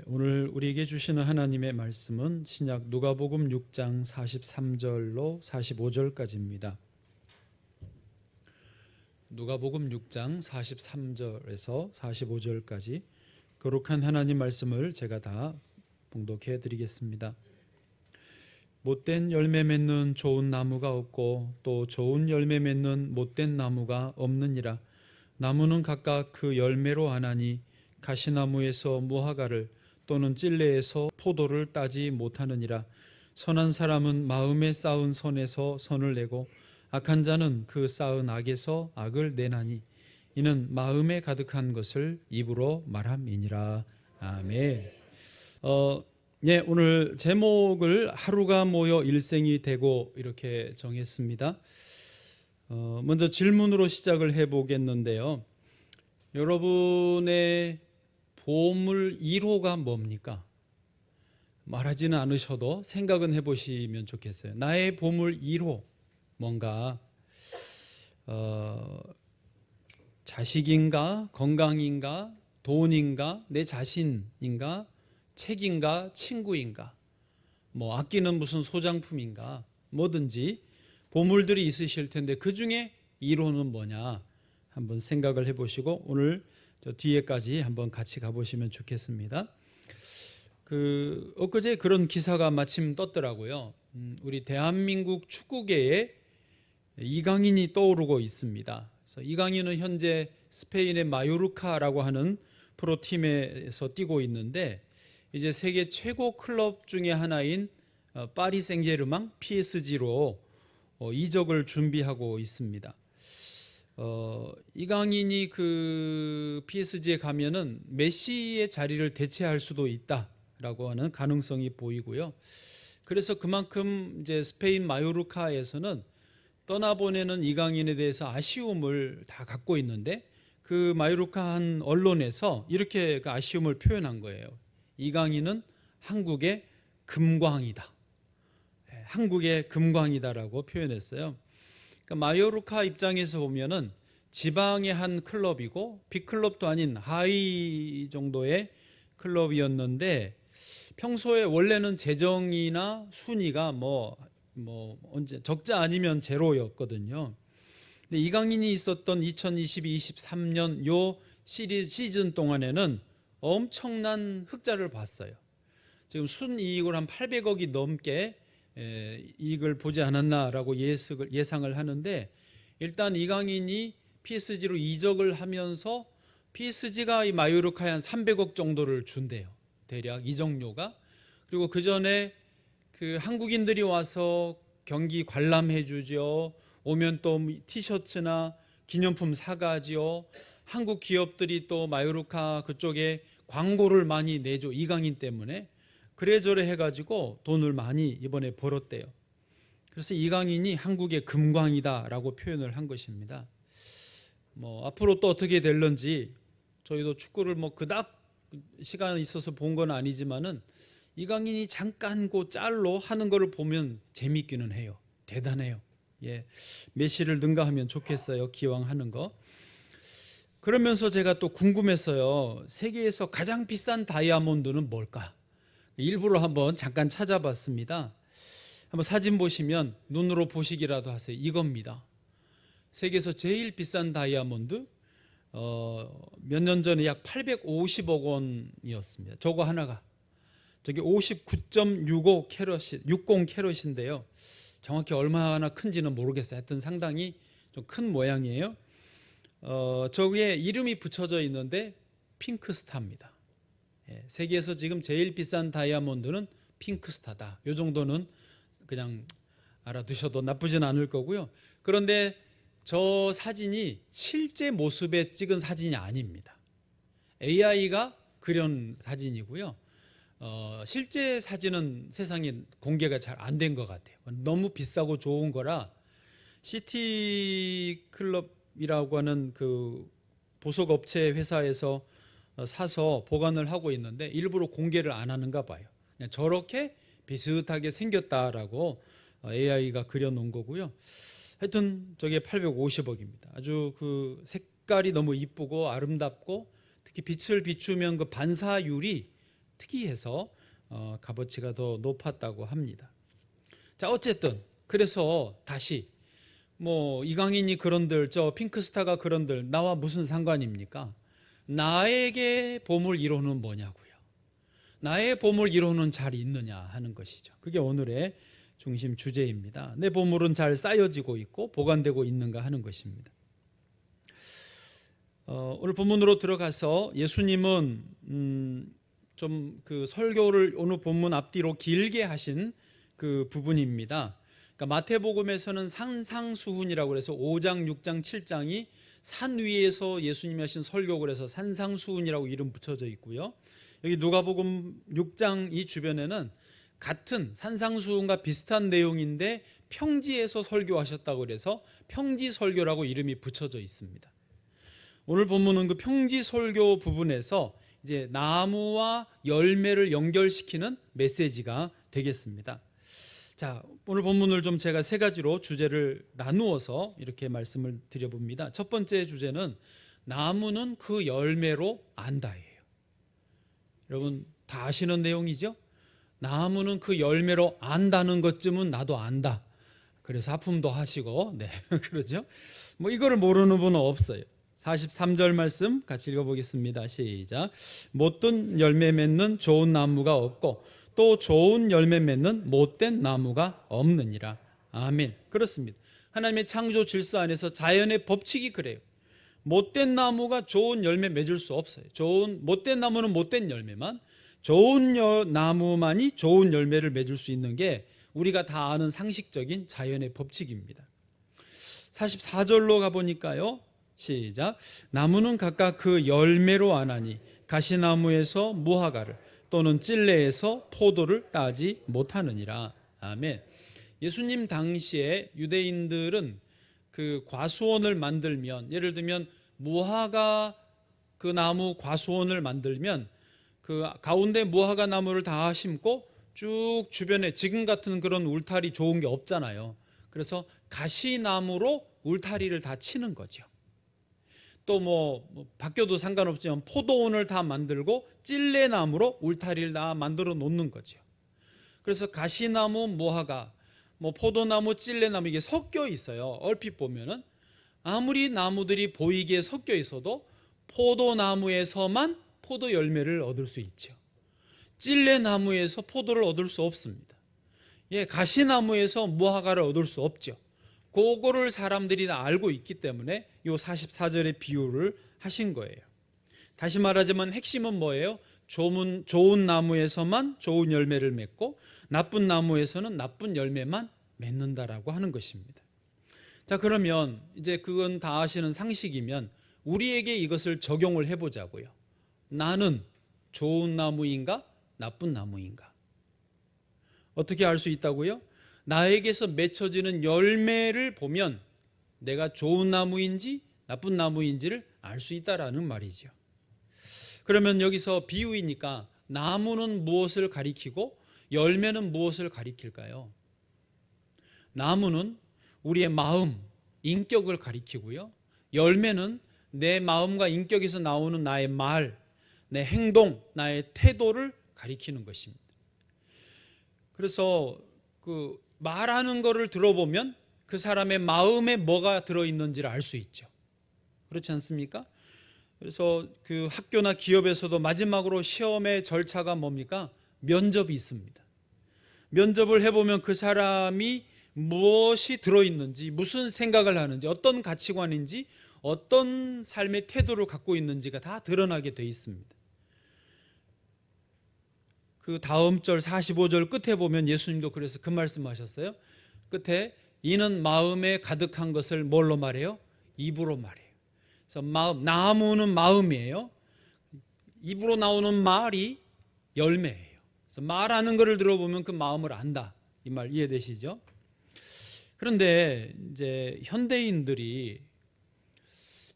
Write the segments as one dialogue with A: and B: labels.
A: 오늘 우리에게 주시는 하나님의 말씀은 신약 누가복음 6장 43절로 45절까지입니다. 누가복음 6장 43절에서 45절까지 거룩한 하나님 말씀을 제가 다 봉독해 드리겠습니다. 못된 열매 맺는 좋은 나무가 없고 또 좋은 열매 맺는 못된 나무가 없느니라. 나무는 각각 그 열매로 아나니 가시나무에서 무화과를 또는 찔레에서 포도를 따지 못하느니라. 선한 사람은 마음에 쌓은 선에서 선을 내고 악한 자는 그 쌓은 악에서 악을 내나니 이는 마음에 가득한 것을 입으로 말함이니라. 아멘. 오늘 제목을 하루가 모여 일생이 되고 이렇게 정했습니다. 먼저 질문으로 시작을 해보겠는데요. 여러분의 보물 1호가 뭡니까? 말하지는 않으셔도 생각은 해보시면 좋겠어요. 나의 보물 1호 뭔가 자식인가, 건강인가, 돈인가, 내 자신인가, 책인가, 친구인가, 아끼는 무슨 소장품인가, 뭐든지 보물들이 있으실 텐데 그 중에 1호는 뭐냐 한번 생각을 해보시고 오늘 저 뒤에까지 한번 같이 가보시면 좋겠습니다. 엊그제 그런 기사가 마침 떴더라고요. 우리 대한민국 축구계에 이강인이 떠오르고 있습니다. 그래서 이강인은 현재 스페인의 마요르카라고 하는 프로팀에서 뛰고 있는데 이제 세계 최고 클럽 중에 하나인 파리 생제르맹 PSG로 이적을 준비하고 있습니다. 이강인이 그 PSG에 가면은 메시의 자리를 대체할 수도 있다라고 하는 가능성이 보이고요. 그래서 그만큼 이제 스페인 마요르카에서는 떠나보내는 이강인에 대해서 아쉬움을 다 갖고 있는데 그 마요르카 한 언론에서 이렇게 그 아쉬움을 표현한 거예요. 이강인은 한국의 금광이다. 한국의 금광이다라고 표현했어요. 그러니까 마요르카 입장에서 보면은 지방의 한 클럽이고 빅클럽도 아닌 하위 정도의 클럽이었는데 평소에 원래는 재정이나 순위가 언제 적자 아니면 제로였거든요. 근데 이강인이 있었던 2022-23년 요 시즌 동안에는 엄청난 흑자를 봤어요. 지금 순이익을 한 800억이 넘게 이익을 보지 않았나라고 예상을 하는데 일단 이강인이 PSG로 이적을 하면서 PSG가 이 마요르카에 한 300억 정도를 준대요. 대략 이적료가. 그리고 그 전에 그 한국인들이 와서 경기 관람해 주죠. 오면 또 티셔츠나 기념품 사가지요. 한국 기업들이 또 마요르카 그쪽에 광고를 많이 내죠. 이강인 때문에. 그래저래 해가지고 돈을 많이 이번에 벌었대요. 그래서 이강인이 한국의 금광이다라고 표현을 한 것입니다. 앞으로 또 어떻게 될런지 저희도 축구를 그닥 시간이 있어서 본 건 아니지만은 이강인이 잠깐 그 짤로 하는 거를 보면 재밌기는 해요. 대단해요. 메시를 능가하면 좋겠어요. 기왕 하는 거. 그러면서 제가 또 궁금했어요. 세계에서 가장 비싼 다이아몬드는 뭘까? 일부러 한번 잠깐 찾아봤습니다. 한번 사진 보시면 눈으로 보시기라도 하세요. 이겁니다. 세계에서 제일 비싼 다이아몬드 몇 년 전에 약 850억 원이었습니다. 저거 하나가. 저게 59.65 캐럿이 60 캐럿인데요. 정확히 얼마나 큰지는 모르겠어요. 하여튼 상당히 좀 큰 모양이에요. 저기에 이름이 붙여져 있는데 핑크스타입니다. 세계에서 지금 제일 비싼 다이아몬드는 핑크스타다. 이 정도는 그냥 알아두셔도 나쁘진 않을 거고요. 그런데 저 사진이 실제 모습에 찍은 사진이 아닙니다. AI가 그린 사진이고요. 실제 사진은 세상에 공개가 잘 안 된 것 같아요. 너무 비싸고 좋은 거라 시티클럽이라고 하는 그 보석업체 회사에서 사서 보관을 하고 있는데 일부러 공개를 안 하는가 봐요. 그냥 저렇게 비슷하게 생겼다라고 AI가 그려놓은 거고요. 하여튼 저게 850억입니다. 아주 그 색깔이 너무 이쁘고 아름답고 특히 빛을 비추면 그 반사율이 특이해서 값어치가 더 높았다고 합니다. 자, 어쨌든 그래서 다시 뭐 이강인이 그런들 저 핑크스타가 그런들 나와 무슨 상관입니까? 나에게 보물 1호는 뭐냐고요. 나의 보물 1호는 잘 있느냐 하는 것이죠. 그게 오늘의 중심 주제입니다. 내 보물은 잘 쌓여지고 있고 보관되고 있는가 하는 것입니다. 오늘 본문으로 들어가서 예수님은 좀 그 설교를 오늘 본문 앞뒤로 길게 하신 그 부분입니다. 그러니까 마태복음에서는 산상수훈이라고 해서 5장, 6장, 7장이 산 위에서 예수님이 하신 설교를 해서 산상수훈이라고 이름 붙여져 있고요. 여기 누가복음 6장 이 주변에는 같은 산상수훈과 비슷한 내용인데 평지에서 설교하셨다고 그래서 평지설교라고 이름이 붙여져 있습니다. 오늘 본문은 그 평지설교 부분에서 이제 나무와 열매를 연결시키는 메시지가 되겠습니다. 자, 오늘 본문을 좀 제가 세 가지로 주제를 나누어서 이렇게 말씀을 드려봅니다. 첫 번째 주제는 나무는 그 열매로 안다예요. 여러분 다 아시는 내용이죠? 나무는 그 열매로 안다는 것쯤은 나도 안다. 그래서 하품도 하시고, 네, 그러죠? 뭐 이거를 모르는 분은 없어요. 43절 말씀 같이 읽어보겠습니다. 시작. 못된 열매 맺는 좋은 나무가 없고 또 좋은 열매 맺는 못된 나무가 없느니라. 아멘. 그렇습니다. 하나님의 창조 질서 안에서 자연의 법칙이 그래요. 못된 나무가 좋은 열매 맺을 수 없어요. 못된 나무는 못된 열매만, 좋은 나무만이 좋은 열매를 맺을 수 있는 게 우리가 다 아는 상식적인 자연의 법칙입니다. 44절로 가보니까요. 시작. 나무는 각각 그 열매로 아나니 가시나무에서 무화과를 또는 찔레에서 포도를 따지 못하느니라. 아멘. 예수님 당시에 유대인들은 그 과수원을 만들면, 예를 들면 무화과 그 나무 과수원을 만들면 그 가운데 무화과 나무를 다 심고 쭉 주변에 지금 같은 그런 울타리 좋은 게 없잖아요. 그래서 가시나무로 울타리를 다 치는 거죠. 또 뭐 바뀌어도 상관없지만 포도원을 다 만들고 찔레나무로 울타리를 다 만들어 놓는 거죠. 그래서 가시나무, 무화과, 뭐 포도나무, 찔레나무 이게 섞여 있어요. 얼핏 보면은 아무리 나무들이 보이게 섞여 있어도 포도나무에서만 포도 열매를 얻을 수 있죠. 찔레나무에서 포도를 얻을 수 없습니다. 예, 가시나무에서 무화과를 얻을 수 없죠. 그거를 사람들이 다 알고 있기 때문에 이 44절의 비유를 하신 거예요. 다시 말하자면 핵심은 뭐예요? 좋은 나무에서만 좋은 열매를 맺고 나쁜 나무에서는 나쁜 열매만 맺는다라고 하는 것입니다. 자, 그러면 이제 그건 다 아시는 상식이면 우리에게 이것을 적용을 해보자고요. 나는 좋은 나무인가 나쁜 나무인가? 어떻게 알 수 있다고요? 나에게서 맺혀지는 열매를 보면 내가 좋은 나무인지 나쁜 나무인지를 알 수 있다라는 말이죠. 그러면 여기서 비유이니까 나무는 무엇을 가리키고 열매는 무엇을 가리킬까요? 나무는 우리의 마음, 인격을 가리키고요. 열매는 내 마음과 인격에서 나오는 나의 말, 내 행동, 나의 태도를 가리키는 것입니다. 그래서 그 말하는 거를 들어보면 그 사람의 마음에 뭐가 들어있는지를 알 수 있죠. 그렇지 않습니까? 그래서 그 학교나 기업에서도 마지막으로 시험의 절차가 뭡니까? 면접이 있습니다. 면접을 해보면 그 사람이 무엇이 들어있는지, 무슨 생각을 하는지, 어떤 가치관인지, 어떤 삶의 태도를 갖고 있는지가 다 드러나게 돼 있습니다. 그 다음 절 45절 끝에 보면 예수님도 그래서 그 말씀하셨어요. 끝에 이는 마음에 가득한 것을 뭘로 말해요? 입으로 말해요. 그래서 나무는 마음이에요. 입으로 나오는 말이 열매예요. 그래서 말하는 것을 들어보면 그 마음을 안다. 이 말 이해되시죠? 그런데 이제 현대인들이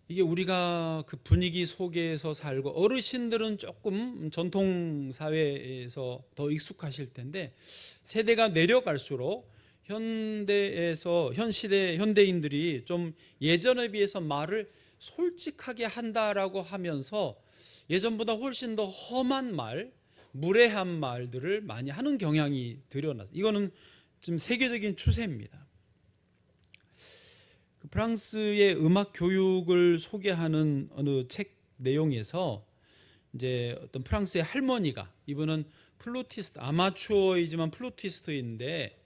A: 이게 우리가 그 분위기 속에서 살고 어르신들은 조금 전통 사회에서 더 익숙하실 텐데 세대가 내려갈수록 현 시대 현대인들이 좀 예전에 비해서 말을 솔직하게 한다라고 하면서 예전보다 훨씬 더 험한 말, 무례한 말들을 많이 하는 경향이 드러났어요. 이거는 좀 세계적인 추세입니다. 프랑스의 음악 교육을 소개하는 어느 책 내용에서 이제 어떤 프랑스의 할머니가, 이분은 플루티스트, 아마추어이지만 플루티스트인데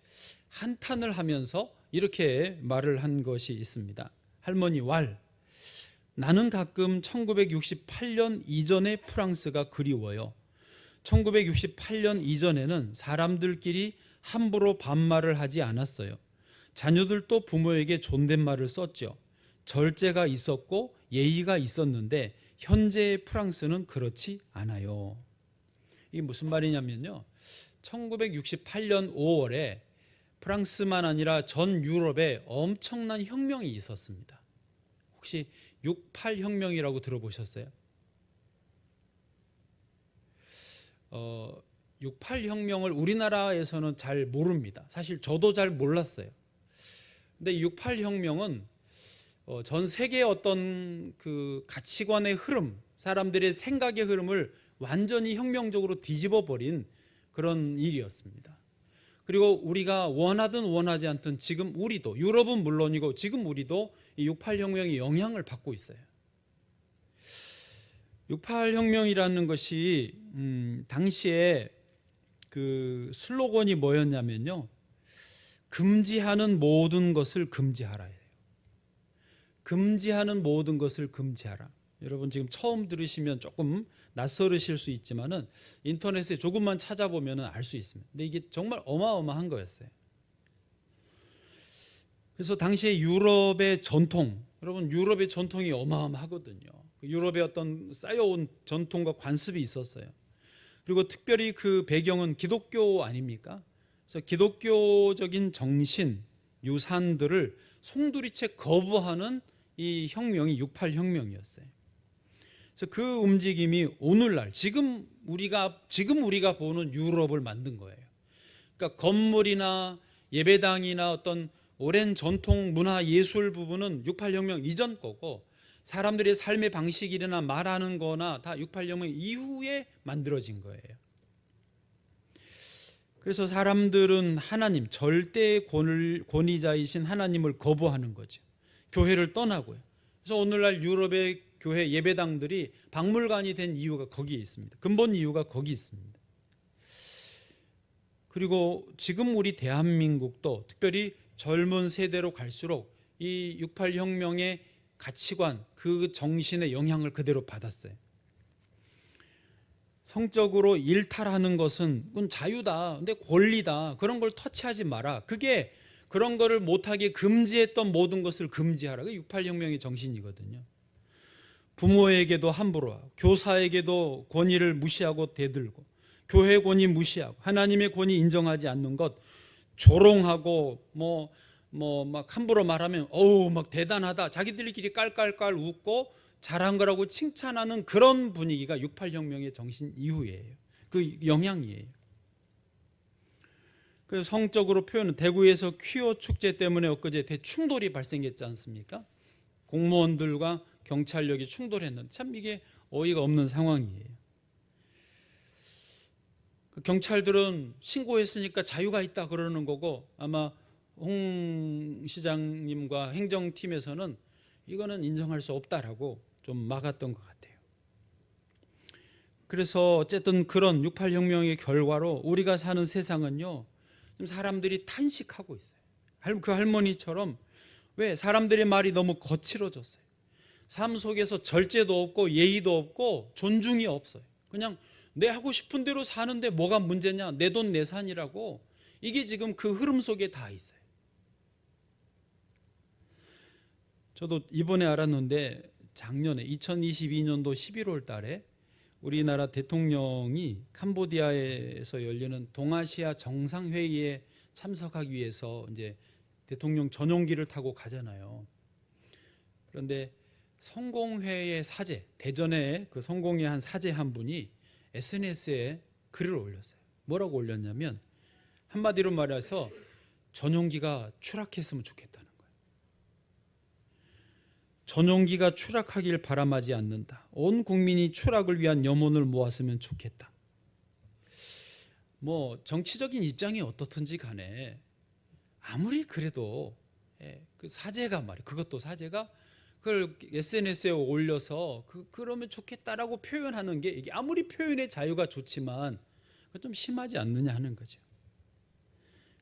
A: 한탄을 하면서 이렇게 말을 한 것이 있습니다. 할머니 왈, 나는 가끔 1968년 이전의 프랑스가 그리워요. 1968년 이전에는 사람들끼리 함부로 반말을 하지 않았어요. 자녀들도 부모에게 존댓말을 썼죠. 절제가 있었고 예의가 있었는데 현재의 프랑스는 그렇지 않아요. 이게 무슨 말이냐면요, 1968년 5월에 프랑스만 아니라 전 유럽에 엄청난 혁명이 있었습니다. 혹시 68혁명이라고 들어보셨어요? 68혁명을 우리나라에서는 잘 모릅니다. 사실 저도 잘 몰랐어요. 근데 68혁명은 전 세계의 어떤 그 가치관의 흐름, 사람들의 생각의 흐름을 완전히 혁명적으로 뒤집어 버린 그런 일이었습니다. 그리고 우리가 원하든 원하지 않든 지금 우리도, 유럽은 물론이고 지금 우리도 이 68혁명의 영향을 받고 있어요. 68혁명이라는 것이 당시에 그 슬로건이 뭐였냐면요, 금지하는 모든 것을 금지하라. 금지하는 모든 것을 금지하라. 여러분 지금 처음 들으시면 조금 낯설으실 수 있지만은 인터넷에 조금만 찾아보면 알 수 있습니다. 근데 이게 정말 어마어마한 거였어요. 그래서 당시에 유럽의 전통, 여러분 유럽의 전통이 어마어마하거든요. 유럽의 어떤 쌓여온 전통과 관습이 있었어요. 그리고 특별히 그 배경은 기독교 아닙니까? 그래서 기독교적인 정신, 유산들을 송두리째 거부하는 이 혁명이 68혁명이었어요. 그래서 그 움직임이 오늘날 지금 우리가 보는 유럽을 만든 거예요. 그러니까 건물이나 예배당이나 어떤 오랜 전통 문화 예술 부분은 68혁명 이전 거고, 사람들의 삶의 방식이나 말하는 거나 다 68혁명 이후에 만들어진 거예요. 그래서 사람들은 하나님, 절대 권위자이신 하나님을 거부하는 거죠. 교회를 떠나고요. 그래서 오늘날 유럽의 교회 예배당들이 박물관이 된 이유가 거기에 있습니다. 근본 이유가 거기 있습니다. 그리고 지금 우리 대한민국도 특별히 젊은 세대로 갈수록 이 68혁명의 가치관, 그 정신의 영향을 그대로 받았어요. 성적으로 일탈하는 것은 그건 자유다, 근데 권리다, 그런 걸 터치하지 마라. 그게 그런 거를 못하게 금지했던 모든 것을 금지하라. 그게 68혁명의 정신이거든요. 부모에게도 함부로 하고, 교사에게도 권위를 무시하고 대들고, 교회 권위 무시하고, 하나님의 권위 인정하지 않는 것 조롱하고, 막 함부로 말하면 어우 막 대단하다, 자기들끼리 깔깔깔 웃고 잘한 거라고 칭찬하는 그런 분위기가 68혁명의 정신 이후예요. 그 영향이에요. 그래서 성적으로 표현은 대구에서 퀴어 축제 때문에 엊그제 대충돌이 발생했지 않습니까? 공무원들과 경찰력이 충돌했는데 참 이게 어이가 없는 상황이에요. 경찰들은 신고했으니까 자유가 있다 그러는 거고, 아마 홍 시장님과 행정팀에서는 이거는 인정할 수 없다라고 좀 막았던 것 같아요. 그래서 어쨌든 그런 68혁명의 결과로 우리가 사는 세상은요, 사람들이 탄식하고 있어요. 그 할머니처럼 왜 사람들의 말이 너무 거칠어졌어요. 삶 속에서 절제도 없고 예의도 없고 존중이 없어요. 그냥 내 하고 싶은 대로 사는데 뭐가 문제냐, 내 돈 내 산이라고. 이게 지금 그 흐름 속에 다 있어요. 저도 이번에 알았는데 작년에 2022년도 11월 달에 우리나라 대통령이 캄보디아에서 열리는 동아시아 정상회의에 참석하기 위해서 이제 대통령 전용기를 타고 가잖아요. 그런데 성공회의 사제, 대전에 그 성공회 한 사제 한 분이 SNS에 글을 올렸어요. 뭐라고 올렸냐면, 한마디로 말해서 전용기가 추락했으면 좋겠다는 거예요. 전용기가 추락하길 바람하지 않는다. 온 국민이 추락을 위한 염원을 모았으면 좋겠다. 뭐 정치적인 입장이 어떻든지 간에 아무리 그래도 그 사제가 말이에요. 그것도 사제가 그걸 SNS에 올려서 그러면 좋겠다라고 표현하는 게 이게 아무리 표현의 자유가 좋지만 좀 심하지 않느냐 하는 거죠.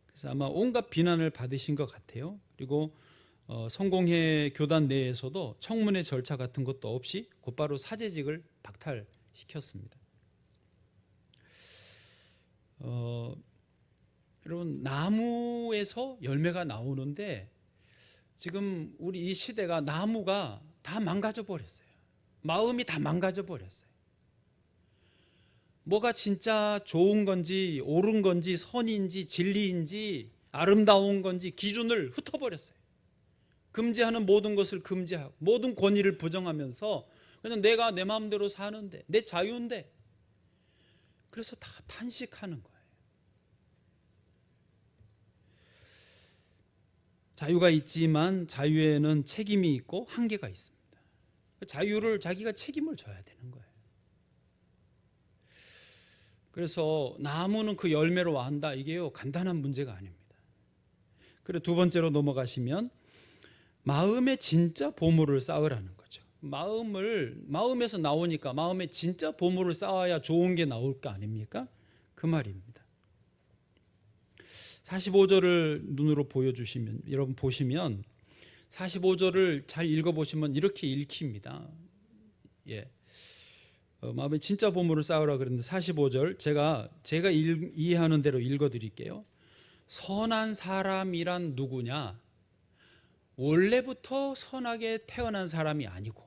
A: 그래서 아마 온갖 비난을 받으신 것 같아요. 그리고 성공회 교단 내에서도 청문회 절차 같은 것도 없이 곧바로 사제직을 박탈시켰습니다. 여러분, 나무에서 열매가 나오는데 지금 우리 이 시대가 나무가 다 망가져 버렸어요. 마음이 다 망가져 버렸어요. 뭐가 진짜 좋은 건지 옳은 건지 선인지 진리인지 아름다운 건지 기준을 흩어버렸어요. 금지하는 모든 것을 금지하고 모든 권위를 부정하면서 그냥 내가 내 마음대로 사는데 내 자유인데 그래서 다 탄식하는 거예요. 자유가 있지만 자유에는 책임이 있고 한계가 있습니다. 자유를 자기가 책임을 져야 되는 거예요. 그래서 나무는 그 열매로 안다, 이게요 간단한 문제가 아닙니다. 그리고 두 번째로 넘어가시면 마음의 진짜 보물을 쌓으라는 거죠. 마음에서 나오니까 마음에 진짜 보물을 쌓아야 좋은 게 나올 거 아닙니까? 그 말입니다. 45절을 눈으로 보여주시면 여러분 보시면 45절을 잘 읽어보시면 이렇게 읽힙니다. 마음에 진짜 보물을 쌓으라 그랬는데 45절 제가 이해하는 대로 읽어드릴게요. 선한 사람이란 누구냐? 원래부터 선하게 태어난 사람이 아니고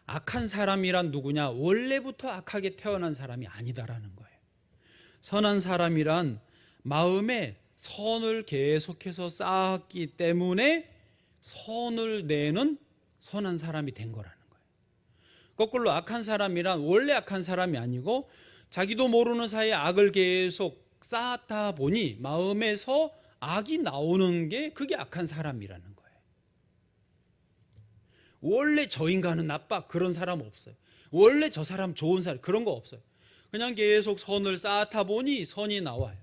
A: 악한 사람이란 누구냐? 원래부터 악하게 태어난 사람이 아니다라는 거예요. 선한 사람이란 마음에 선을 계속해서 쌓았기 때문에 선을 내는 선한 사람이 된 거라는 거예요. 거꾸로 악한 사람이란 원래 악한 사람이 아니고 자기도 모르는 사이에 악을 계속 쌓다 보니 마음에서 악이 나오는 게 그게 악한 사람이라는 거예요. 원래 저 인간은 나빠 그런 사람 없어요. 원래 저 사람 좋은 사람 그런 거 없어요. 그냥 계속 선을 쌓다 보니 선이 나와요.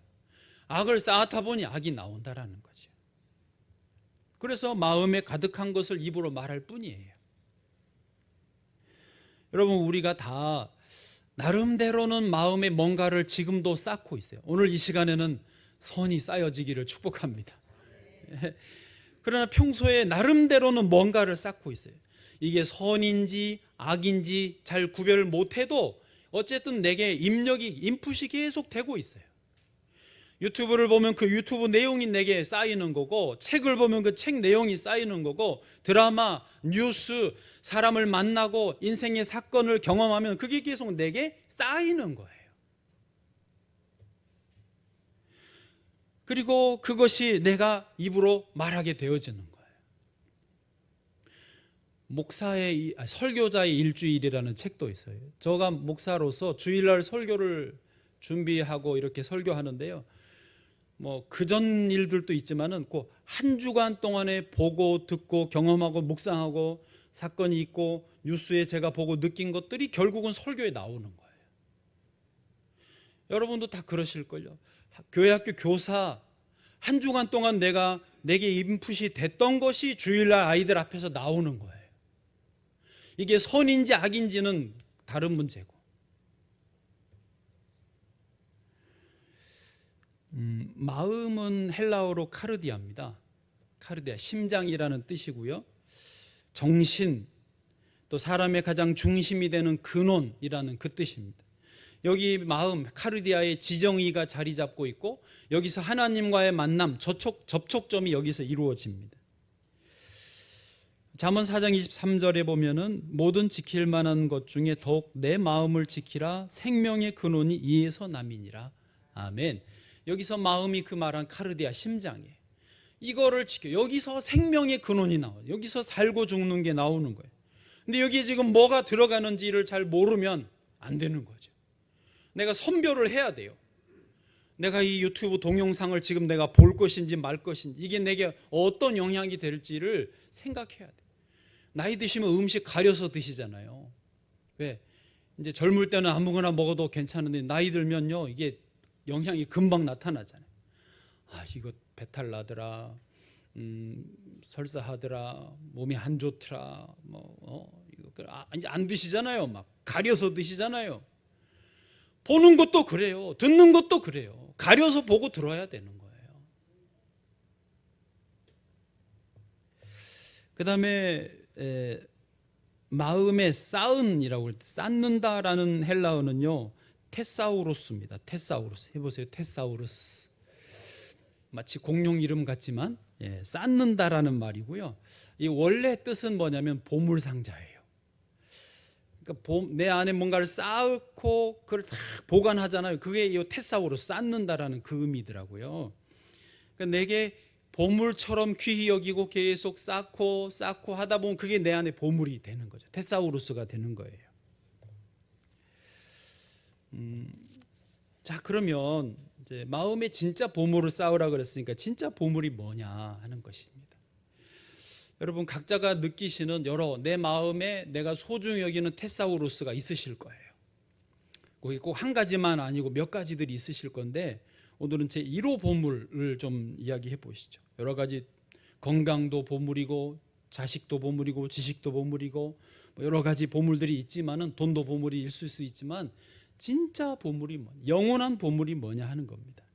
A: 악을 쌓다 보니 악이 나온다라는 거죠. 그래서 마음에 가득한 것을 입으로 말할 뿐이에요. 여러분, 우리가 다 나름대로는 마음에 뭔가를 지금도 쌓고 있어요. 오늘 이 시간에는 선이 쌓여지기를 축복합니다. 그러나 평소에 나름대로는 뭔가를 쌓고 있어요. 이게 선인지 악인지 잘 구별 못해도 어쨌든 내게 인풋이 계속 되고 있어요. 유튜브를 보면 그 유튜브 내용이 내게 쌓이는 거고, 책을 보면 그 책 내용이 쌓이는 거고, 드라마, 뉴스, 사람을 만나고 인생의 사건을 경험하면 그게 계속 내게 쌓이는 거예요. 그리고 그것이 내가 입으로 말하게 되어지는 거예요. 설교자의 일주일이라는 책도 있어요. 제가 목사로서 주일날 설교를 준비하고 이렇게 설교하는데요. 뭐 그전 일들도 있지만은 꼭 한 주간 동안에 보고 듣고 경험하고 묵상하고 사건이 있고 뉴스에 제가 보고 느낀 것들이 결국은 설교에 나오는 거예요. 여러분도 다 그러실걸요. 교회 학교 교사 한 주간 동안 내게 인풋이 됐던 것이 주일날 아이들 앞에서 나오는 거예요. 이게 선인지 악인지는 다른 문제고. 마음은 헬라어로 카르디아입니다. 카르디아, 심장이라는 뜻이고요. 정신, 또 사람의 가장 중심이 되는 근원이라는 그 뜻입니다. 여기 마음, 카르디아의 지정의가 자리 잡고 있고 여기서 하나님과의 만남, 접촉점이 여기서 이루어집니다. 잠언 4장 23절에 보면은 모든 지킬 만한 것 중에 더욱 내 마음을 지키라 생명의 근원이 이에서 남이니라. 아멘. 여기서 마음이 그 말한 카르디아, 심장이에요. 이거를 지켜. 여기서 생명의 근원이 나와요. 여기서 살고 죽는 게 나오는 거예요. 근데 여기에 지금 뭐가 들어가는지를 잘 모르면 안 되는 거죠. 내가 선별을 해야 돼요. 내가 이 유튜브 동영상을 지금 내가 볼 것인지 말 것인지, 이게 내게 어떤 영향이 될지를 생각해야 돼요. 나이 드시면 음식 가려서 드시잖아요. 왜? 이제 젊을 때는 아무거나 먹어도 괜찮은데 나이 들면요, 이게 영향이 금방 나타나잖아요. 아, 이거 배탈 나더라, 설사하더라, 몸이 안 좋더라, 이제 안 드시잖아요. 막 가려서 드시잖아요. 보는 것도 그래요. 듣는 것도 그래요. 가려서 보고 들어야 되는 거예요. 그 다음에 마음에 쌓은이라고 할 때, 쌓는다라는 헬라어는요, 테사우로스입니다. 테사우로스. 해보세요. 테사우로스. 마치 공룡 이름 같지만 쌓는다라는 말이고요. 이 원래 뜻은 뭐냐면 보물상자예요. 그러니까 내 안에 뭔가를 쌓고 그걸 다 보관하잖아요. 그게 이 테사우로스, 쌓는다라는 그 의미더라고요. 그러니까 내게 보물처럼 귀히 여기고 계속 쌓고 하다 보면 그게 내 안에 보물이 되는 거죠. 테사우루스가 되는 거예요. 자, 그러면 이제 마음에 진짜 보물을 쌓으라 그랬으니까 진짜 보물이 뭐냐 하는 것입니다. 여러분 각자가 느끼시는 내 마음에 내가 소중히 여기는 테사우루스가 있으실 거예요. 거기 꼭 한 가지만 아니고 몇 가지들이 있으실 건데, 오늘은 제 1호 보물을 좀 이야기해 보시죠. 여러 가지, 건강도 보물이고 자식도 보물이고 지식도 보물이고 여러 가지 보물들이 있지만은, 돈도 보물이 있을 수 있지만 진짜 보물이 뭐냐, 영원한 보물이 뭐냐 하는 겁니다.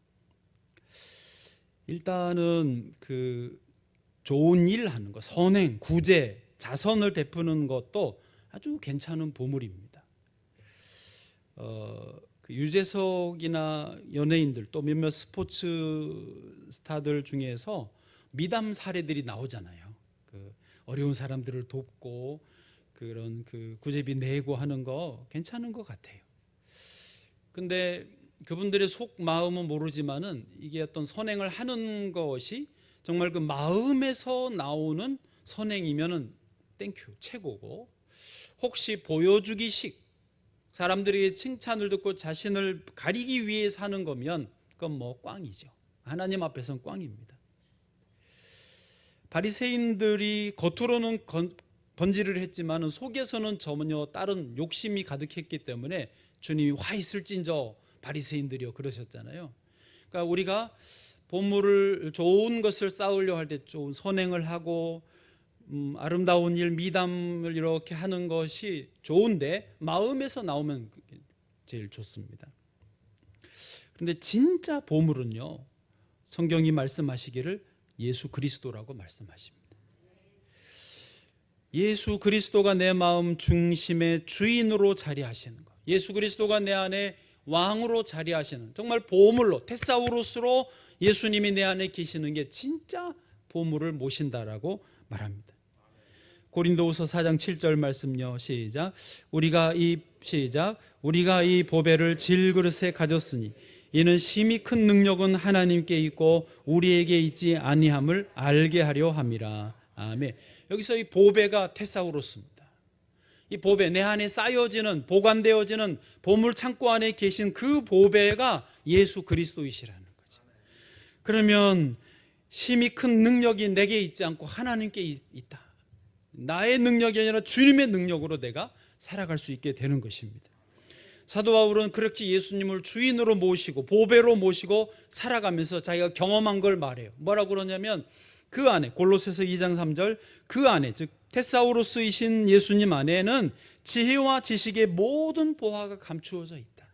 A: 일단은 그 좋은 일 하는 것, 선행, 구제, 자선을 베푸는 것도 아주 괜찮은 보물입니다. 그 유재석이나 연예인들, 또 몇몇 스포츠 스타들 중에서 미담 사례들이 나오잖아요. 그 어려운 사람들을 돕고 그런 그 구제비 내고 하는 거 괜찮은 것 같아요. 근데 그분들의 속 마음은 모르지만은 이게 어떤 선행을 하는 것이 정말 그 마음에서 나오는 선행이면은 땡큐, 최고고, 혹시 보여주기식, 사람들에게 칭찬을 듣고 자신을 가리기 위해 사는 거면 그건 뭐 꽝이죠. 하나님 앞에서는 꽝입니다. 바리새인들이 겉으로는 번지를 했지만 속에서는 전혀 다른 욕심이 가득했기 때문에 주님이 화 있을진저 바리새인들이요 그러셨잖아요. 그러니까 우리가 보물을, 좋은 것을 쌓으려 할 때 좋은 선행을 하고 아름다운 일, 미담을 이렇게 하는 것이 좋은데 마음에서 나오면 그게 제일 좋습니다. 그런데 진짜 보물은요, 성경이 말씀하시기를 예수 그리스도라고 말씀하십니다. 예수 그리스도가 내 마음 중심의 주인으로 자리하시는 것, 예수 그리스도가 내 안에 왕으로 자리하시는, 정말 보물로, 테사우루스로 예수님이 내 안에 계시는 게 진짜 보물을 모신다라고 말합니다. 고린도후서 4장 7절 말씀요. 시작. 우리가 이 보배를 질그릇에 가졌으니 이는 심히 큰 능력은 하나님께 있고 우리에게 있지 아니함을 알게 하려 함이라. 아멘. 여기서 이 보배가 테사우루스입니다. 이 보배, 내 안에 쌓여지는, 보관되어지는 보물 창고 안에 계신 그 보배가 예수 그리스도이시라는 거죠. 그러면 심히 큰 능력이 내게 있지 않고 하나님께 있다. 나의 능력이 아니라 주님의 능력으로 내가 살아갈 수 있게 되는 것입니다. 사도 바울은 그렇게 예수님을 주인으로 모시고 보배로 모시고 살아가면서 자기가 경험한 걸 말해요. 뭐라고 그러냐면, 그 안에, 골로새서 2장 3절, 그 안에, 즉 테사우루스이신 예수님 안에는 지혜와 지식의 모든 보화가 감추어져 있다.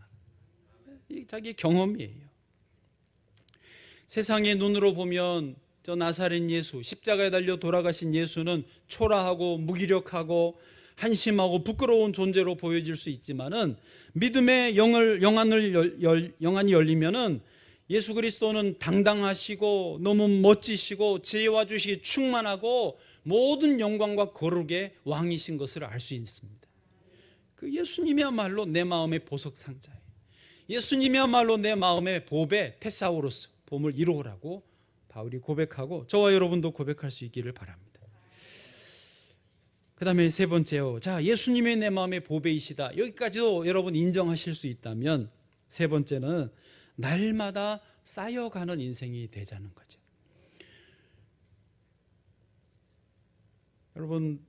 A: 이 자기 경험이에요. 세상의 눈으로 보면 저 나사렛 예수, 십자가에 달려 돌아가신 예수는 초라하고 무기력하고 한심하고 부끄러운 존재로 보여질 수 있지만은, 믿음의 영안이 열리면은 예수 그리스도는 당당하시고 너무 멋지시고 지혜와 지식이 충만하고 모든 영광과 거룩의 왕이신 것을 알 수 있습니다. 그 예수님이야말로 내 마음의 보석 상자예요. 예수님이야말로 내 마음의 보배, 테사우루스, 보물 1호라고 바울이 고백하고 저와 여러분도 고백할 수 있기를 바랍니다. 그 다음에 세 번째요. 자, 예수님이 내 마음의 보배이시다. 여기까지도 여러분 인정하실 수 있다면, 세 번째는 날마다 쌓여가는 인생이 되자는 거죠. 여러분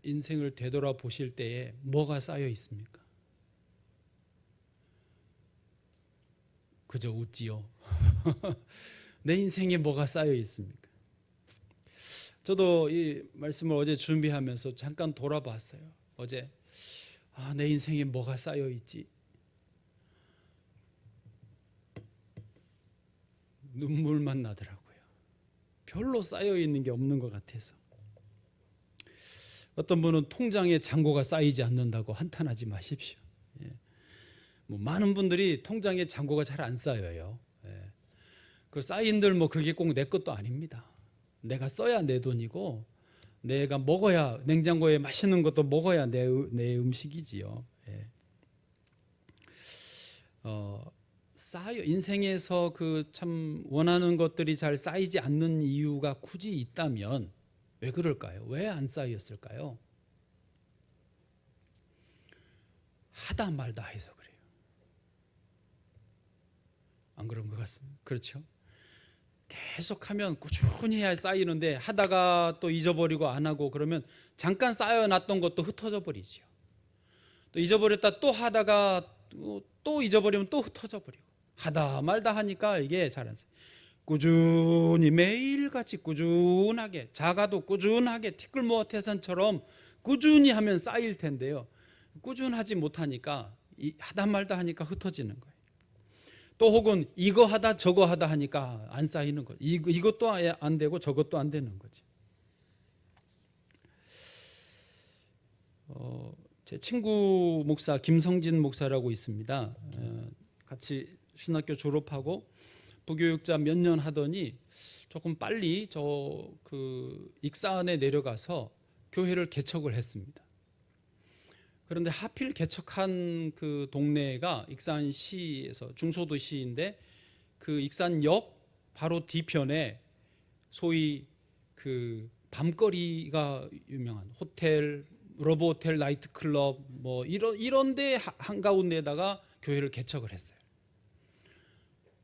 A: 인생을 되돌아보실 때에 뭐가 쌓여 있습니까? 그저 웃지요. 내 인생에 뭐가 쌓여 있습니까? 저도 이 말씀을 어제 준비하면서 잠깐 돌아봤어요. 어제 내 인생에 뭐가 쌓여 있지? 눈물만 나더라고요. 별로 쌓여 있는 게 없는 것 같아서. 어떤 분은 통장에 잔고가 쌓이지 않는다고 한탄하지 마십시오. 뭐 많은 분들이 통장에 잔고가 잘 안 쌓여요. 그 쌓인들 그게 꼭 내 것도 아닙니다. 내가 써야 내 돈이고 내가 먹어야, 냉장고에 맛있는 것도 먹어야 내 음식이지요. 쌓여, 인생에서 그 참 원하는 것들이 잘 쌓이지 않는 이유가 굳이 있다면 왜 그럴까요? 왜 안 쌓였을까요? 하다 말다 해서 그래요. 안 그런 것 같습니다. 그렇죠? 계속하면 꾸준히 해야 쌓이는데 하다가 또 잊어버리고 안 하고 그러면 잠깐 쌓여놨던 것도 흩어져 버리죠. 또 잊어버렸다 또 하다가 또 잊어버리면 또 흩어져 버리고 하다 말다 하니까 이게 잘 안 쌓여요. 꾸준히 매일같이 꾸준하게, 작아도 꾸준하게 티끌모아 태산처럼 꾸준히 하면 쌓일 텐데요. 꾸준하지 못하니까 하다 말다 하니까 흩어지는 거예요. 또 혹은 이거 하다 저거 하다 하니까 안 쌓이는 거죠. 이것도 안 되고 저것도 안 되는 거죠. 제 친구 목사 김성진 목사라고 있습니다. 같이 신학교 졸업하고 부교육자 몇 년 하더니 조금 빨리 익산에 내려가서 교회를 개척을 했습니다. 그런데 하필 개척한 그 동네가 익산시에서 중소도시인데 그 익산역 바로 뒤편에 소위 그 밤거리가 유명한 호텔, 러브호텔, 나이트클럽 이런 데 한가운데에다가 교회를 개척을 했어요.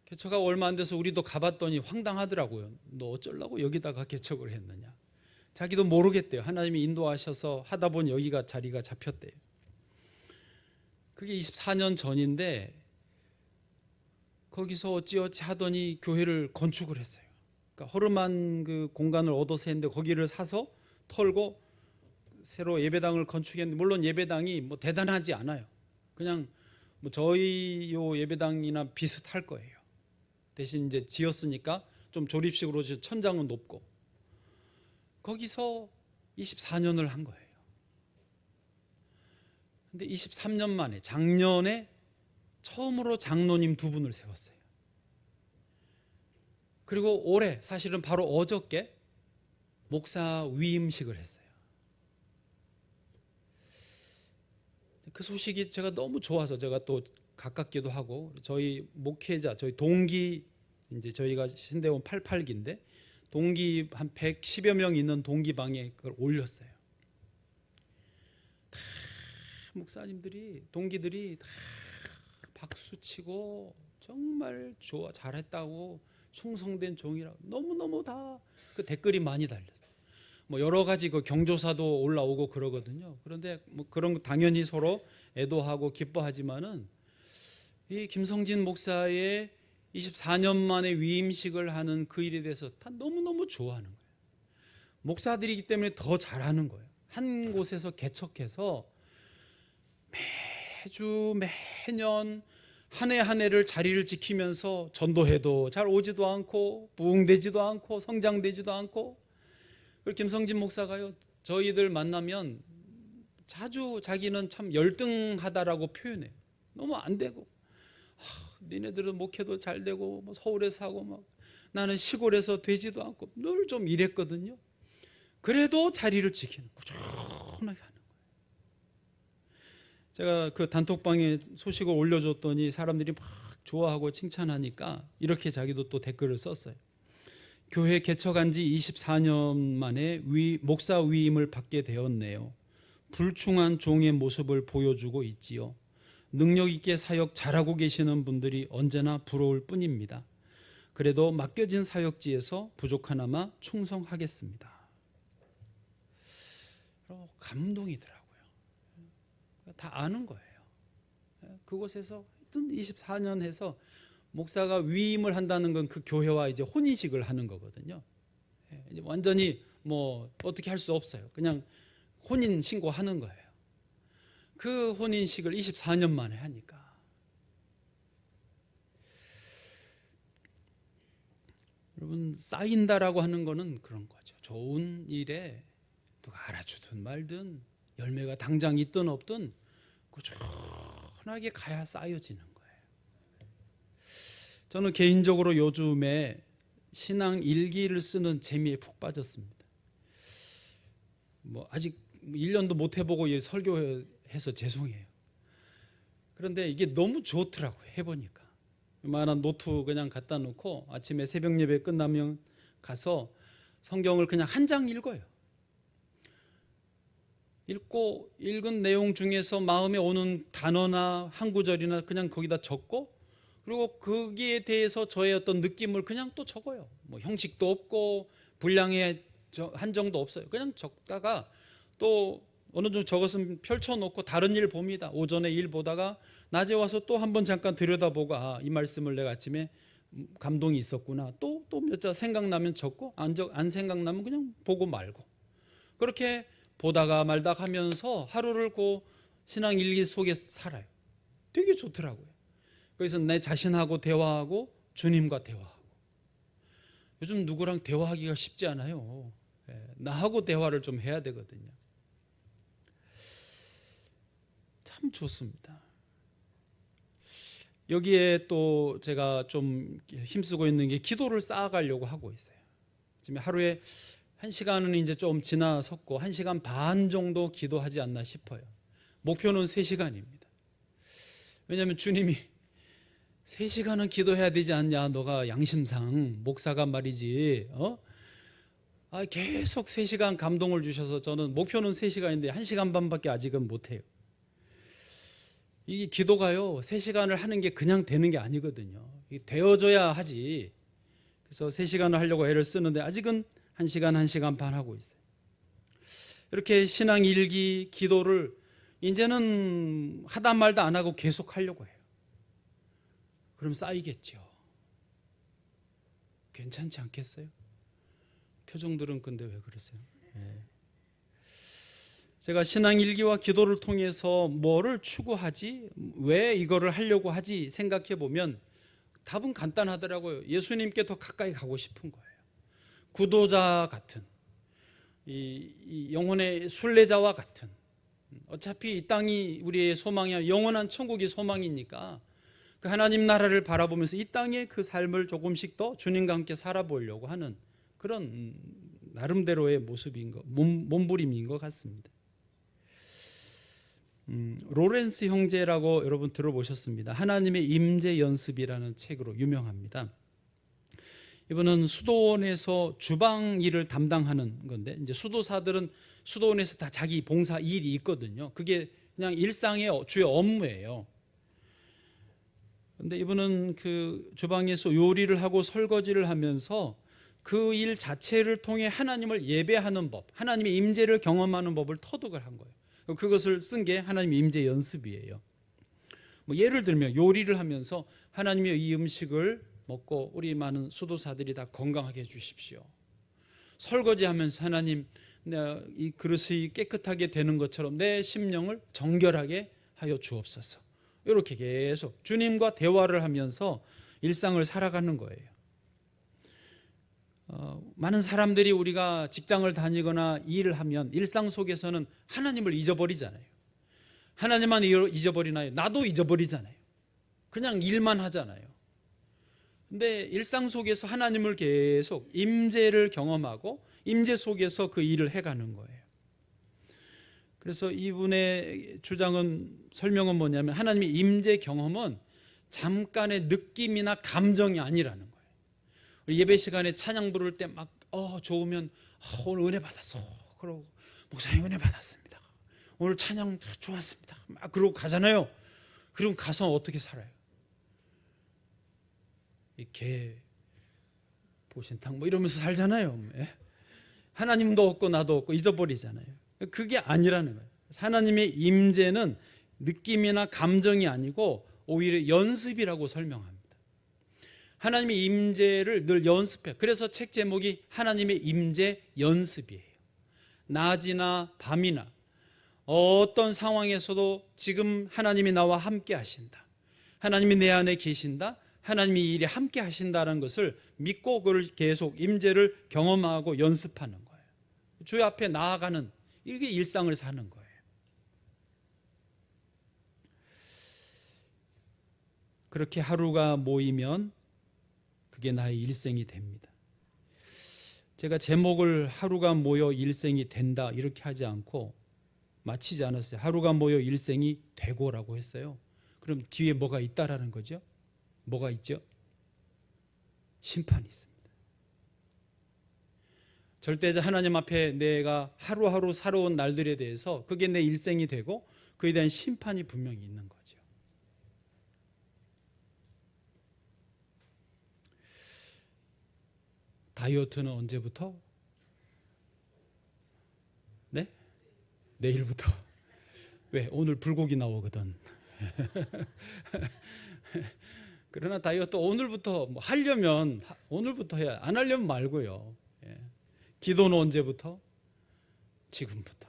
A: 개척하고 얼마 안 돼서 우리도 가봤더니 황당하더라고요. 너 어쩌려고 여기다가 개척을 했느냐. 자기도 모르겠대요. 하나님이 인도하셔서 하다 보니 여기가 자리가 잡혔대요. 그게 24년 전인데 거기서 어찌어찌 하더니 교회를 건축을 했어요. 그러니까 허름한 그 공간을 얻어서 했는데 거기를 사서 털고 새로 예배당을 건축했는데 물론 예배당이 대단하지 않아요. 그냥 저희 요 예배당이나 비슷할 거예요. 대신 이제 지었으니까 좀 조립식으로 천장은 높고 거기서 24년을 한 거예요. 근데 23년 만에 작년에 처음으로 장로님 2분을 세웠어요. 그리고 올해 사실은 바로 어저께 목사 위임식을 했어요. 그 소식이 제가 너무 좋아서 제가 또 가깝기도 하고 저희 목회자, 저희 동기, 이제 저희가 신대원 88기인데 동기 한 110여 명 있는 동기방에 그걸 올렸어요. 다 목사님들이, 동기들이 다 박수치고 정말 좋아, 잘했다고, 충성된 종이라고 너무너무 다 그 댓글이 많이 달렸어요. 여러 가지 그 경조사도 올라오고 그러거든요. 그런데 그런 거 당연히 서로 애도하고 기뻐하지만은 이 김성진 목사의 24년 만에 위임식을 하는 그 일에 대해서 다 너무너무 좋아하는 거예요. 목사들이기 때문에 더 잘하는 거예요. 한 곳에서 개척해서 매주 매년 한 해 한 해를 자리를 지키면서 전도해도 잘 오지도 않고 부흥되지도 않고 성장되지도 않고, 그리고 김성진 목사가요, 저희들 만나면 자주 자기는 참 열등하다라고 표현해요. 너무 안 되고, 니네들은 목회도 잘 되고 서울에서 하고 나는 시골에서 되지도 않고 늘 좀 이랬거든요. 그래도 자리를 지키는, 꾸준하게 하는 거예요. 제가 그 단톡방에 소식을 올려줬더니 사람들이 막 좋아하고 칭찬하니까 이렇게 자기도 또 댓글을 썼어요. 교회 개척한 지 24년 만에 목사 위임을 받게 되었네요. 불충한 종의 모습을 보여주고 있지요. 능력 있게 사역 잘하고 계시는 분들이 언제나 부러울 뿐입니다. 그래도 맡겨진 사역지에서 부족하나마 충성하겠습니다. 감동이더라고요. 다 아는 거예요. 그곳에서 하여튼 24년 해서 목사가 위임을 한다는 건 그 교회와 이제 혼인식을 하는 거거든요. 이제 완전히 뭐 어떻게 할 수 없어요. 그냥 혼인 신고하는 거예요. 그 혼인식을 24년 만에 하니까. 여러분, 쌓인다라고 하는 거는 그런 거죠. 좋은 일에 누가 알아주든 말든 열매가 당장 있든 없든 꾸준하게 가야 쌓여지는 거예요. 저는 개인적으로 요즘에 신앙 일기를 쓰는 재미에 푹 빠졌습니다. 뭐 아직 1년도 못 해보고 설교해서 죄송해요. 그런데 이게 너무 좋더라고요. 해보니까. 이만한 노트 그냥 갖다 놓고 아침에 새벽 예배 끝나면 가서 성경을 그냥 한 장 읽어요. 읽은 내용 중에서 마음에 오는 단어나 한 구절이나 그냥 거기다 적고, 그리고 거기에 대해서 저의 어떤 느낌을 그냥 또 적어요. 뭐 형식도 없고 분량의 한정도 없어요. 그냥 적다가 또 어느 정도 적었으면 펼쳐놓고 다른 일 봅니다. 오전에 일 보다가 낮에 와서 또 한번 잠깐 들여다보고, 이 말씀을 내가 아침에 감동이 있었구나. 또 몇 자 생각나면 적고, 안 생각나면 그냥 보고 말고, 그렇게 보다가 말다가 하면서 하루를 그 신앙 일기 속에 살아요. 되게 좋더라고요. 그래서 내 자신하고 대화하고 주님과 대화하고. 요즘 누구랑 대화하기가 쉽지 않아요. 나하고 대화를 좀 해야 되거든요. 참 좋습니다. 여기에 또 제가 좀 힘쓰고 있는 게 기도를 쌓아가려고 하고 있어요. 지금 하루에 1시간은 이제 좀 지나섰고 1시간 반 정도 기도하지 않나 싶어요. 목표는 3시간입니다. 왜냐하면 주님이 3시간은 기도해야 되지 않냐, 너가 양심상 목사가 말이지, 계속 3시간 감동을 주셔서 저는 목표는 3시간인데 1시간 반밖에 아직은 못해요. 이 기도가요, 3시간을 하는 게 그냥 되는 게 아니거든요. 되어져야 하지. 그래서 3시간을 하려고 애를 쓰는데 아직은 1시간 반 하고 있어요. 이렇게 신앙 일기, 기도를 이제는 하다 말다 안 하고 계속 하려고 해요. 그럼 쌓이겠죠. 괜찮지 않겠어요? 표정들은 근데 왜 그러세요? 제가 신앙일기와 기도를 통해서 뭐를 추구하지? 왜 이거를 하려고 하지? 생각해 보면 답은 간단하더라고요. 예수님께 더 가까이 가고 싶은 거예요. 구도자 같은, 이 영혼의 순례자와 같은, 어차피 이 땅이 우리의 소망이야, 영원한 천국이 소망이니까 그 하나님 나라를 바라보면서 이 땅의 그 삶을 조금씩 더 주님과 함께 살아보려고 하는 그런 나름대로의 모습인 것, 몸부림인 것 같습니다. 로렌스 형제라고 여러분 들어보셨습니다. 하나님의 임재 연습이라는 책으로 유명합니다. 이분은 수도원에서 주방 일을 담당하는 건데, 이제 수도사들은 수도원에서 다 자기 봉사 일이 있거든요. 그게 그냥 일상의 주요 업무예요. 근데 이분은 그 주방에서 요리를 하고 설거지를 하면서 그 일 자체를 통해 하나님을 예배하는 법, 하나님의 임재를 경험하는 법을 터득을 한 거예요. 그것을 쓴 게 하나님의 임재 연습이에요. 뭐 예를 들면 요리를 하면서 하나님의 이 음식을 먹고 우리 많은 수도사들이 다 건강하게 해주십시오. 설거지하면서 하나님, 이 그릇이 깨끗하게 되는 것처럼 내 심령을 정결하게 하여 주옵소서. 이렇게 계속 주님과 대화를 하면서 일상을 살아가는 거예요. 많은 사람들이 우리가 직장을 다니거나 일을 하면 일상 속에서는 하나님을 잊어버리잖아요. 하나님만 잊어버리나요? 나도 잊어버리잖아요. 그냥 일만 하잖아요. 근데 일상 속에서 하나님을 계속 임재를 경험하고 임재 속에서 그 일을 해가는 거예요. 그래서 이분의 설명은 뭐냐면, 하나님의 임재 경험은 잠깐의 느낌이나 감정이 아니라는 거예요. 예배 시간에 찬양 부를 때 막 좋으면 오늘 은혜 받았어. 그러고 목사님 은혜 받았습니다. 오늘 찬양 좋았습니다. 막 그러고 가잖아요. 그럼 가서 어떻게 살아요? 개 보신탕 뭐 이러면서 살잖아요. 하나님도 없고 나도 없고 잊어버리잖아요. 그게 아니라는 거예요. 하나님의 임재는 느낌이나 감정이 아니고 오히려 연습이라고 설명합니다. 하나님의 임재를 늘 연습해. 그래서 책 제목이 하나님의 임재 연습이에요. 낮이나 밤이나 어떤 상황에서도 지금 하나님이 나와 함께 하신다. 하나님이 내 안에 계신다. 하나님이 이 일에 함께 하신다는 것을 믿고 그걸 계속 임재를 경험하고 연습하는 거예요. 주 앞에 나아가는, 이게 일상을 사는 거예요. 그렇게 하루가 모이면 그게 나의 일생이 됩니다. 제가 제목을 하루가 모여 일생이 된다 이렇게 하지 않고 마치지 않았어요. 하루가 모여 일생이 되고라고 했어요. 그럼 뒤에 뭐가 있다라는 거죠? 뭐가 있죠? 심판이 있습니다. 절대자 하나님 앞에 내가 하루하루 살아온 날들에 대해서 그게 내 일생이 되고 그에 대한 심판이 분명히 있는 거죠. 다이어트는 언제부터? 네? 내일부터. 왜? 오늘 불고기 나오거든. 그러나 다이어트 오늘부터 뭐 하려면 오늘부터 해야, 안 하려면 말고요. 기도는 언제부터? 지금부터.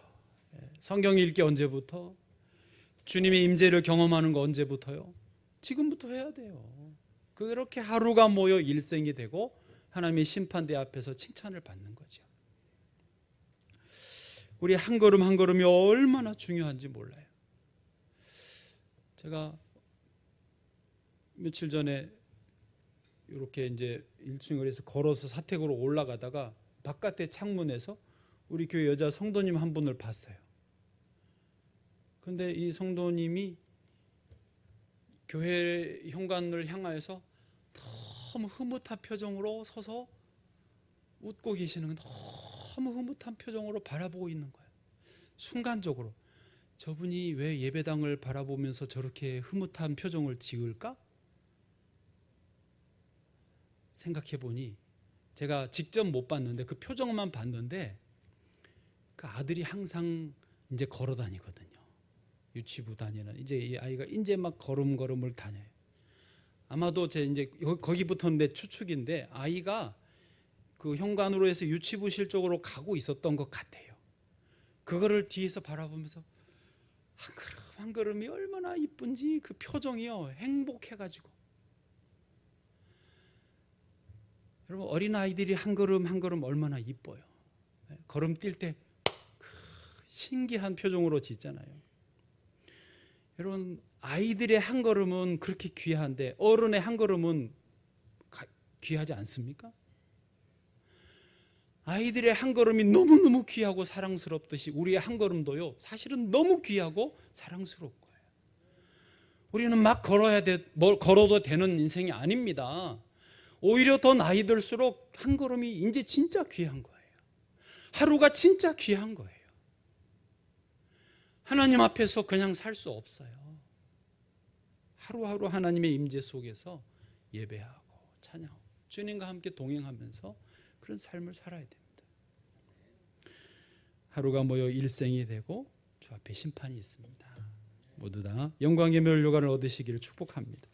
A: 성경 읽기 언제부터? 주님의 임재를 경험하는 거 언제부터요? 지금부터 해야 돼요. 그렇게 하루가 모여 일생이 되고 하나님의 심판대 앞에서 칭찬을 받는 거죠. 우리 한 걸음 한 걸음이 얼마나 중요한지 몰라요. 제가 며칠 전에 이렇게 이제 1층을 해서 걸어서 사택으로 올라가다가 바깥에 창문에서 우리 교회 여자 성도님 한 분을 봤어요. 근데 이 성도님이 교회 현관을 향하여서 너무 흐뭇한 표정으로 서서 웃고 계시는, 너무 흐뭇한 표정으로 바라보고 있는 거예요. 순간적으로 저분이 왜 예배당을 바라보면서 저렇게 흐뭇한 표정을 지을까? 생각해 보니 제가 직접 못 봤는데 그 표정만 봤는데 그 아들이 항상 이제 걸어 다니거든요. 유치부 다니는, 이제 이 아이가 이제 막 걸음걸음을 다녀요. 아마도 제 이제 거기부터 내 추측인데 아이가 그 현관으로 해서 유치부실 쪽으로 가고 있었던 것 같아요. 그거를 뒤에서 바라보면서 한 걸음 한 걸음이 얼마나 이쁜지 그 표정이요, 행복해가지고. 여러분, 어린아이들이 한 걸음 한 걸음 얼마나 이뻐요. 걸음 뛸 때 신기한 표정으로 짓잖아요. 여러분, 아이들의 한 걸음은 그렇게 귀한데 어른의 한 걸음은 귀하지 않습니까? 아이들의 한 걸음이 너무너무 귀하고 사랑스럽듯이 우리의 한 걸음도요, 사실은 너무 귀하고 사랑스러운 거예요. 우리는 막 걸어도 되는 인생이 아닙니다. 오히려 더 나이 들수록 한 걸음이 이제 진짜 귀한 거예요. 하루가 진짜 귀한 거예요. 하나님 앞에서 그냥 살 수 없어요. 하루하루 하나님의 임재 속에서 예배하고 찬양하고 주님과 함께 동행하면서 그런 삶을 살아야 됩니다. 하루가 모여 일생이 되고 주 앞에 심판이 있습니다. 모두 다 영광의 멸류관을 얻으시기를 축복합니다.